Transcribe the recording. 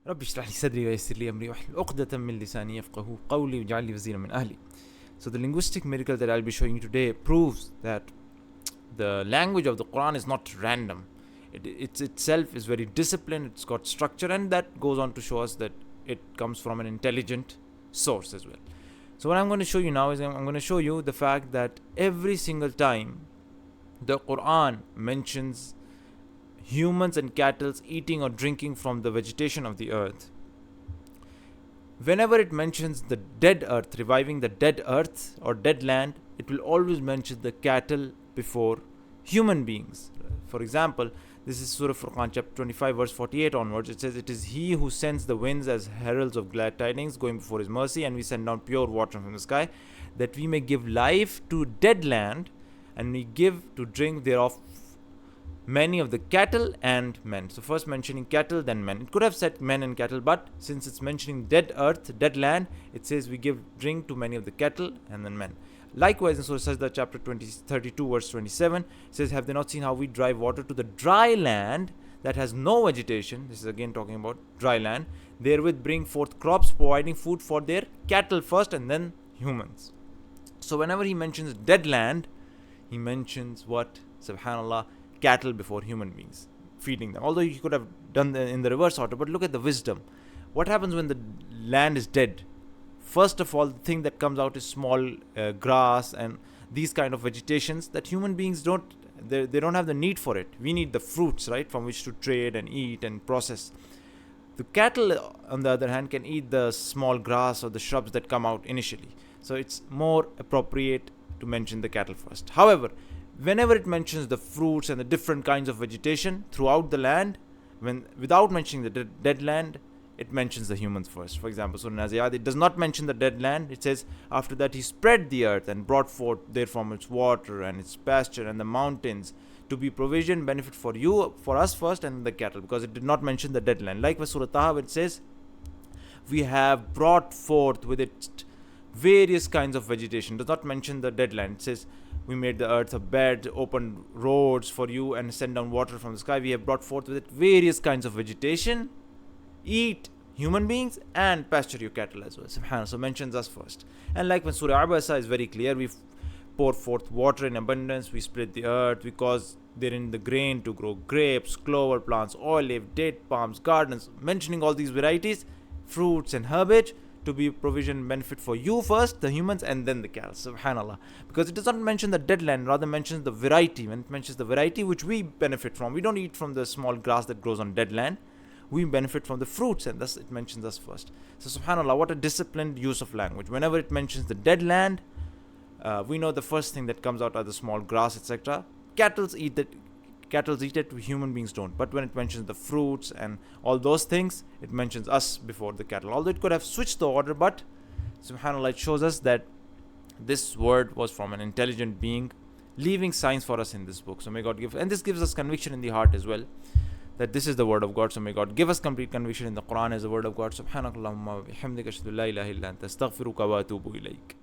رب اشرح لي صدري ويسر لي أمري واحلل عقدة من لساني يفقهوا قولي واجعل لي وزيرا من أهلي. So the linguistic miracle that I'll be showing you today proves that the language of the Quran is not random. It itself is very disciplined, it's got structure, and that goes on to show us that it comes from an intelligent source as well. So what I'm going to show you now is I'm going to show you the fact that every single time the Quran mentions humans and cattle eating or drinking from the vegetation of the earth, whenever it mentions the dead earth, reviving the dead earth or dead land, it will always mention the cattle before human beings. For example, this is Surah Furqan chapter 25 verse 48 onwards. It says, "It is he who sends the winds as heralds of glad tidings going before his mercy, and we send down pure water from the sky, that we may give life to dead land, and we give to drink thereof many of the cattle and men." So first mentioning cattle, then men. It could have said men and cattle, but since it's mentioning dead earth, dead land, it says we give drink to many of the cattle and then men. Likewise in Surah Sajda chapter 32 verse 27, it says, "Have they not seen how we drive water to the dry land that has no vegetation?" This is again talking about dry land. "Therewith bring forth crops, providing food for their cattle first and then humans." So whenever he mentions dead land, he mentions what? Subhanallah, cattle before human beings, feeding them. Although he could have done in the reverse order, but look at the wisdom. What happens when the land is dead? First of all, the thing that comes out is small grass and these kind of vegetations that human beings they don't have the need for it. We need the fruits, right, from which to trade and eat and process. The cattle, on the other hand, can eat the small grass or the shrubs that come out initially. So it's more appropriate to mention the cattle first. However, whenever it mentions the fruits and the different kinds of vegetation throughout the land, without mentioning the dead land, it mentions the humans first. For example, Surah Naziyat, it does not mention the dead land. It says, "After that he spread the earth and brought forth therefrom its water and its pasture and the mountains to be provision, benefit for us first, and the cattle," because it did not mention the dead land. Likewise, Surah Taha, it says, "We have brought forth with it various kinds of vegetation." It does not mention the dead land. It says, "We made the earth a bed, opened roads for you, and sent down water from the sky. We have brought forth with it various kinds of vegetation. Eat human beings and pasture your cattle as well." Subhanallah. So mentions us first. And like when Surah Abasa is very clear, we pour forth water in abundance, we split the earth, we cause therein the grain to grow, grapes, clover plants, olive, date palms, gardens, mentioning all these varieties, fruits and herbage, to be provision benefit for you first, the humans, and then the cattle. Subhanallah. Because it does not mention the dead land, rather mentions the variety. When it mentions the variety which we benefit from, we don't eat from the small grass that grows on dead land. We benefit from the fruits, and thus it mentions us first. So subhanallah, what a disciplined use of language. Whenever it mentions the dead land, we know the first thing that comes out are the small grass, etc. Cattle eat it, human beings don't. But when it mentions the fruits and all those things, it mentions us before the cattle. Although it could have switched the order, but subhanallah, it shows us that this word was from an intelligent being, leaving signs for us in this book. So may God and this gives us conviction in the heart as well, that this is the word of God. So may God give us complete conviction in the Quran as the word of God. Subhanakallahumma wa bihamdika ashhadu an la ilaha illa anta astaghfiruka wa atubu ilaik.